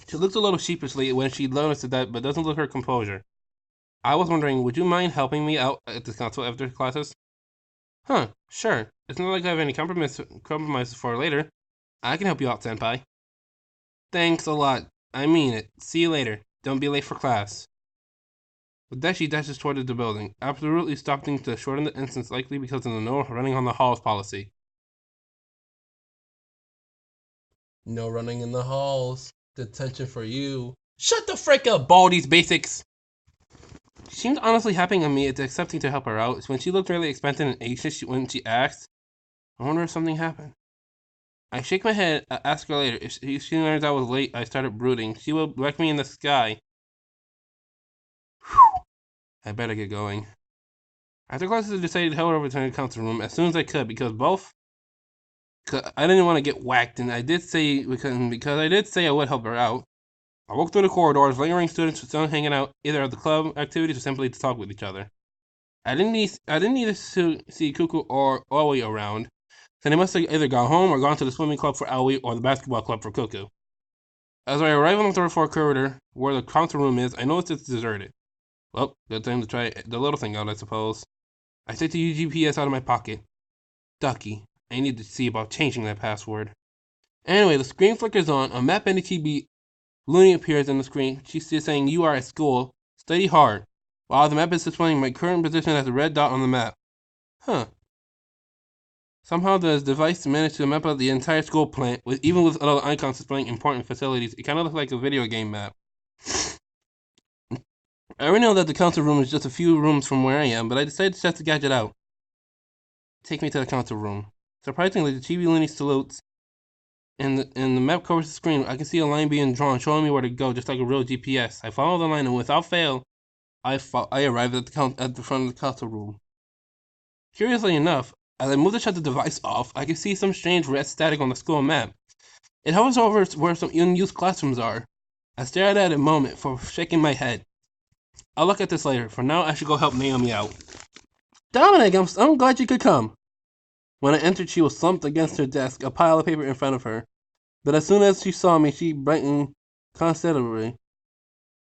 She looks a little sheepishly when she notices that, but doesn't lose her composure. I was wondering, would you mind helping me out at this council after classes? Huh, sure. It's not like I have any compromises for later. I can help you out, Senpai. Thanks a lot. I mean it. See you later. Don't be late for class. With that, she dashes toward the building, absolutely stopping to shorten the distance, likely because of the no running on the halls policy. No running in the halls. Detention for you. Shut the frick up, Baldi's basics! She seemed honestly happy on me at accepting to help her out. When she looked really expectant and anxious when she asked, I wonder if something happened. I shake my head, ask her later. If she learns I was late, I started brooding. She will wreck me in the sky. Whew. I better get going. After classes, I decided to head over to the council room as soon as I could because I didn't want to get whacked, and I did say because I did say I would help her out. I walked through the corridors, lingering students were still hanging out either at the club activities or simply to talk with each other. I didn't need to see Cuckoo or Aoi around, so they must have either gone home or gone to the swimming club for Aoi or the basketball club for Cuckoo. As I arrive on the third floor corridor, where the council room is, I notice it's deserted. Well, good time to try the little thing out, I suppose. I take the UGPS out of my pocket. Ducky, I need to see about changing that password. Anyway, the screen flickers on. A map and a key Looney appears on the screen. She's saying, "You are at school. Study hard." While the map is displaying my current position as a red dot on the map. Huh. Somehow the device managed to map out the entire school plant, even with other icons displaying important facilities. It kind of looks like a video game map. I already know that the council room is just a few rooms from where I am, but I decided to test the gadget out. Take me to the council room. Surprisingly, the TV Looney salutes, and the map covers the screen. I can see a line being drawn, showing me where to go, just like a real GPS. I follow the line, and without fail, I arrive at the front of the council room. Curiously enough, as I move to shut the device off, I can see some strange red static on the school map. It hovers over where some unused classrooms are. I stare at it a moment for shaking my head. I'll look at this later. For now, I should go help Naomi out. Dominic, I'm glad you could come. When I entered, she was slumped against her desk, a pile of paper in front of her. But as soon as she saw me, she brightened considerably.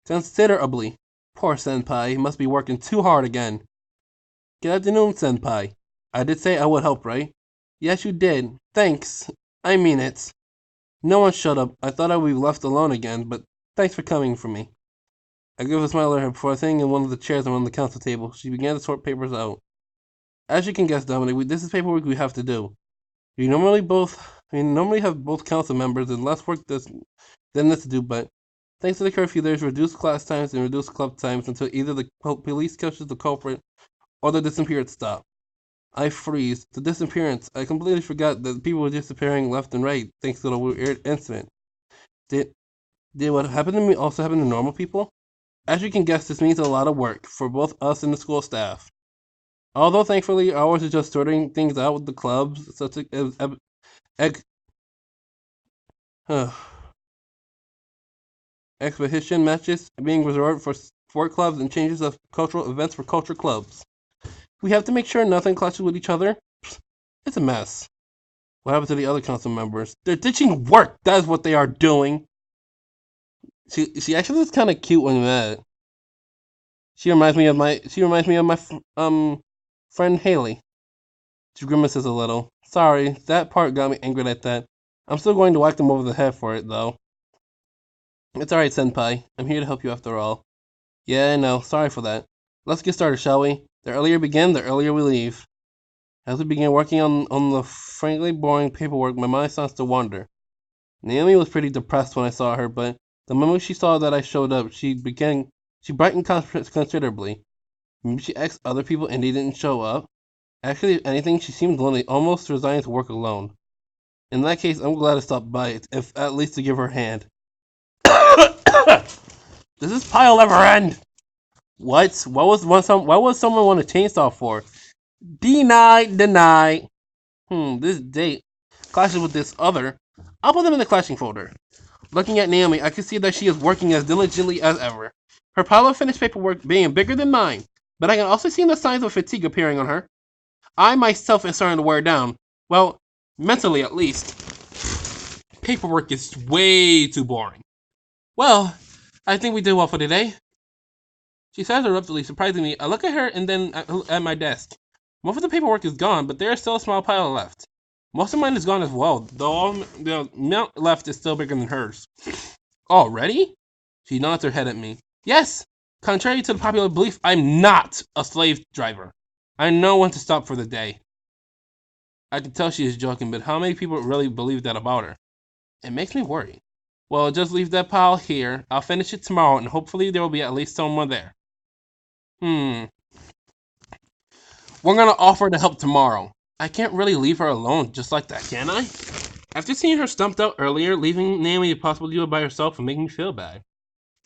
Considerably. Poor Senpai, he must be working too hard again. Good afternoon, Senpai. I did say I would help, right? Yes, you did. Thanks. I mean it. No one showed up. I thought I would be left alone again, but thanks for coming for me. I gave a smile at her before sitting in one of the chairs around the council table. She began to sort papers out. As you can guess, Dominic, this is paperwork we have to do. We normally have both council members and less work than this to do, but thanks to the curfew, there's reduced class times and reduced club times until either the police catches the culprit or the disappeared stop. I freeze. The disappearance. I completely forgot that people were disappearing left and right thanks to the weird incident. Did did what happened to me also happen to normal people? As you can guess, this means a lot of work for both us and the school staff. Although thankfully ours is just sorting things out with the clubs, such as ex, uh, expedition matches being reserved for sport clubs and changes of cultural events for culture clubs. We have to make sure nothing clashes with each other. It's a mess. What happened to the other council members? They're ditching work. That is what they are doing. She actually looks kind of cute when mad. She reminds me of my friend Haley. She grimaces a little. Sorry, that part got me angry like that. I'm still going to whack them over the head for it though. It's alright, Senpai. I'm here to help you after all. Yeah, I know. Sorry for that. Let's get started, shall we? The earlier we begin, the earlier we leave. As we began working on the frankly boring paperwork, my mind starts to wander. Naomi was pretty depressed when I saw her, but the moment she saw that I showed up, she brightened considerably. Maybe she asked other people and they didn't show up. Actually, if anything, she seemed lonely, almost resigned to work alone. In that case, I'm glad I stopped by, if at least to give her a hand. Does this pile ever end? What? Why was someone want a chainsaw for? Deny. This date clashes with this other. I'll put them in the clashing folder. Looking at Naomi, I can see that she is working as diligently as ever. Her pile of finished paperwork being bigger than mine, but I can also see the signs of fatigue appearing on her. I myself am starting to wear down. Well, mentally at least. Paperwork is way too boring. Well, I think we did well for today. She says abruptly, surprising me. I look at her and then at my desk. Most of the paperwork is gone, but there is still a small pile left. Most of mine is gone as well, though all the amount left is still bigger than hers. Already? She nods her head at me. Yes! Contrary to the popular belief, I'm not a slave driver. I know when to stop for the day. I can tell she is joking, but how many people really believe that about her? It makes me worry. Well, just leave that pile here. I'll finish it tomorrow, and hopefully there will be at least someone there. We're gonna offer to help tomorrow. I can't really leave her alone just like that, can I? After seeing her stumped out earlier, leaving Naomi to possibly do it by herself would make me feel bad.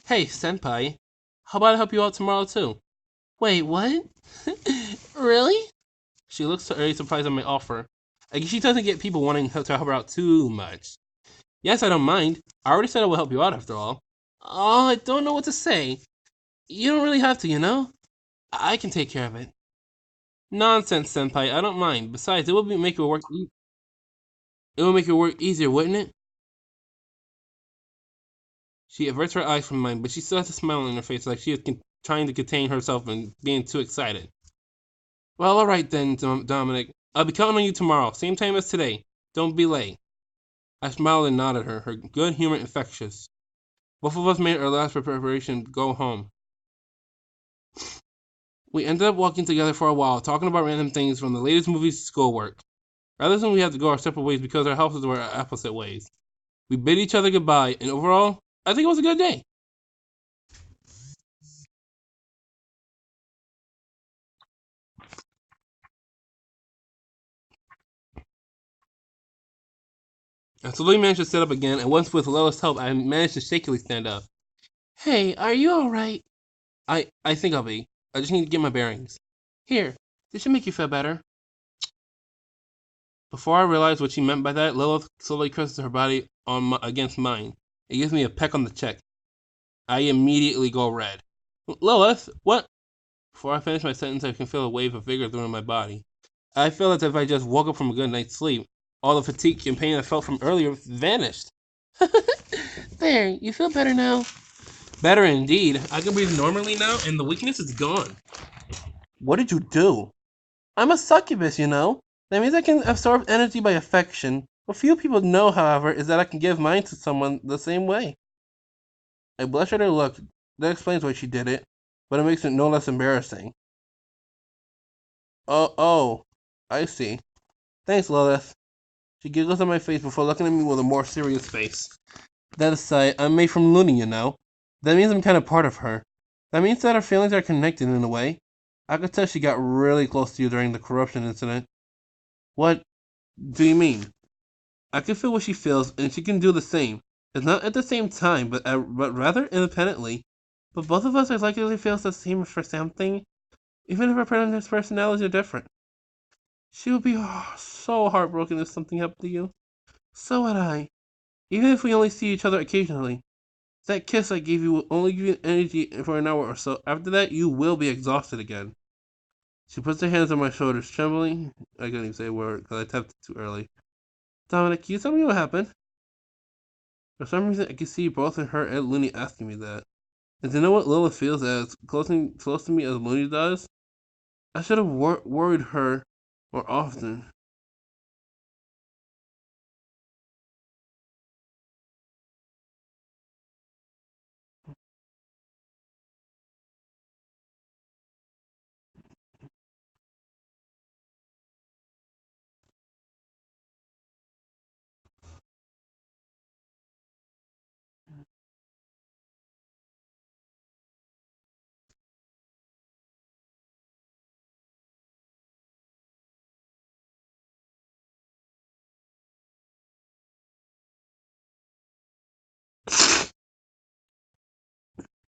Hey, Senpai. How about I help you out tomorrow, too? Wait, what? Really? She looks very surprised at my offer. I guess she doesn't get people wanting to help her out too much. Yes, I don't mind. I already said I will help you out after all. Oh, I don't know what to say. You don't really have to, you know? I can take care of it. Nonsense, Senpai. I don't mind. Besides, it will make your work easier, wouldn't it? She averts her eyes from mine, but she still has a smile on her face, like she is trying to contain herself and being too excited. Well, all right then, Dominic. I'll be counting on you tomorrow, same time as today. Don't be late. I smiled and nodded her good humor infectious. Both of us made our last preparation to go home. We ended up walking together for a while, talking about random things from the latest movies to schoolwork. Rather than we had to go our separate ways because our houses were opposite ways. We bid each other goodbye, and overall, I think it was a good day. I slowly managed to sit up again, and once with Lila's help, I managed to shakily stand up. Hey, are you alright? I think I'll be. I just need to get my bearings. Here, this should make you feel better. Before I realized what she meant by that, Lilith slowly presses her body against mine. It gives me a peck on the cheek. I immediately go red. Lilith, what? Before I finish my sentence, I can feel a wave of vigor through my body. I feel as if I just woke up from a good night's sleep. All the fatigue and pain I felt from earlier vanished. There, you feel better now? Better indeed. I can breathe normally now, and the weakness is gone. What did you do? I'm a succubus, you know. That means I can absorb energy by affection. What few people know, however, is that I can give mine to someone the same way. I blushed at her look. That explains why she did it, but it makes it no less embarrassing. Oh, I see. Thanks, Lilith. She giggles at my face before looking at me with a more serious face. That aside, I'm made from Looney, you know. That means I'm kind of part of her. That means that our feelings are connected in a way. I could tell she got really close to you during the corruption incident. What do you mean? I can feel what she feels, and she can do the same. It's not at the same time, but rather independently. But both of us are likely to feel the same for something, even if our personalities are different. She would be so heartbroken if something happened to you. So would I. Even if we only see each other occasionally. That kiss I gave you will only give you energy for an hour or so. After that, you will be exhausted again. She puts her hands on my shoulders, trembling. I couldn't even say a word because I tapped it too early. Dominic, can you tell me what happened? For some reason, I can see both her and Looney asking me that. And to know what Lila feels as close to me as Looney does, I should have worried her more often.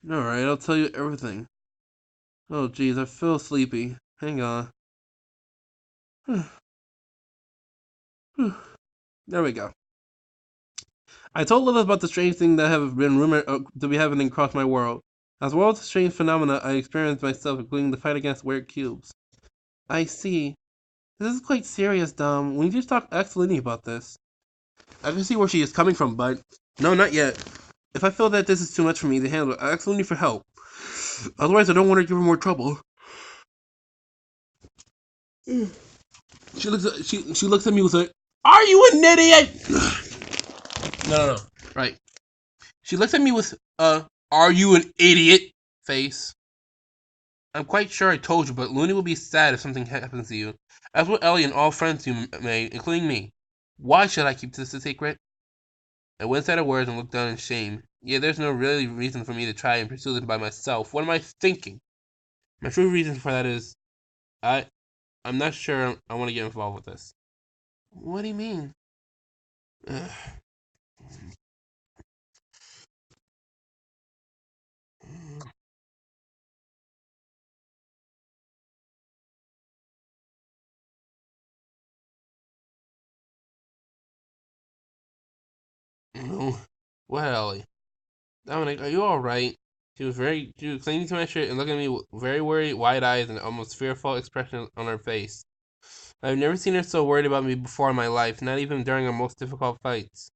Alright, I'll tell you everything. Oh, geez, I feel sleepy. Hang on. There we go. I told Lilith about the strange thing that have been rumored to be happening across my world. As well as the strange phenomena I experienced myself, including the fight against weird cubes. I see. This is quite serious, Dom. We need to talk excellently about this. I can see where she is coming from, but no, not yet. If I feel that this is too much for me to handle, I ask Looney for help. Otherwise, I don't want to give her more trouble. She looks at me with a, "Are you an idiot?" No. Right. She looks at me with a, "Are you an idiot?" face. I'm quite sure I told you, but Looney will be sad if something happens to you. As will Ellie and all friends you made, including me. Why should I keep this a secret? I went inside of words and looked down in shame. Yeah, there's no really reason for me to try and pursue this by myself. What am I thinking? My true reason for that is, I, I'm not sure I want to get involved with this. What do you mean? No. What, Ellie? Dominic, are you alright? She was clinging to my shirt and looking at me with very worried, wide eyes and almost fearful expression on her face. I've never seen her so worried about me before in my life, not even during our most difficult fights.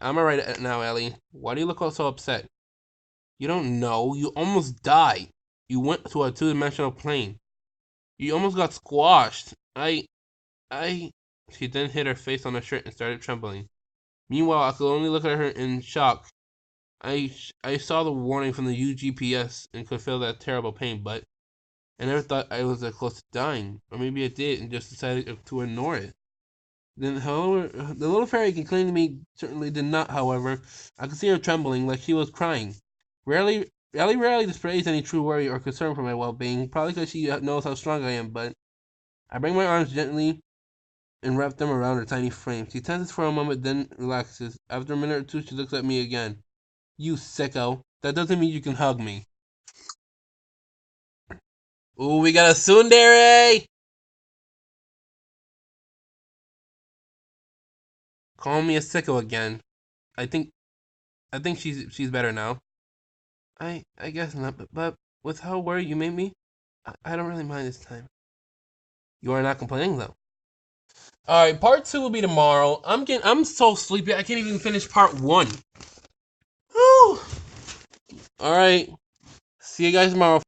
I'm alright now, Ellie. Why do you look so upset? You don't know. You almost died. You went to a two-dimensional plane. You almost got squashed. I. She then hit her face on her shirt and started trembling. Meanwhile, I could only look at her in shock. I saw the warning from the UGPS and could feel that terrible pain, but I never thought I was that close to dying. Or maybe I did and just decided to ignore it. Then, however, the little fairy can claim to me certainly did not, however. I could see her trembling like she was crying. Ellie rarely displays any true worry or concern for my well-being, probably because she knows how strong I am, but I bring my arms gently and wrap them around her tiny frame. She tenses for a moment, then relaxes. After a minute or two, she looks at me again. You sicko. That doesn't mean you can hug me. Ooh, we got a tsundere! Call me a sicko again. I think she's better now. I guess not, but with how worried you made me, I don't really mind this time. You are not complaining though. All right, part 2 will be tomorrow. I'm so sleepy. I can't even finish part 1. Whew. All right. See you guys tomorrow.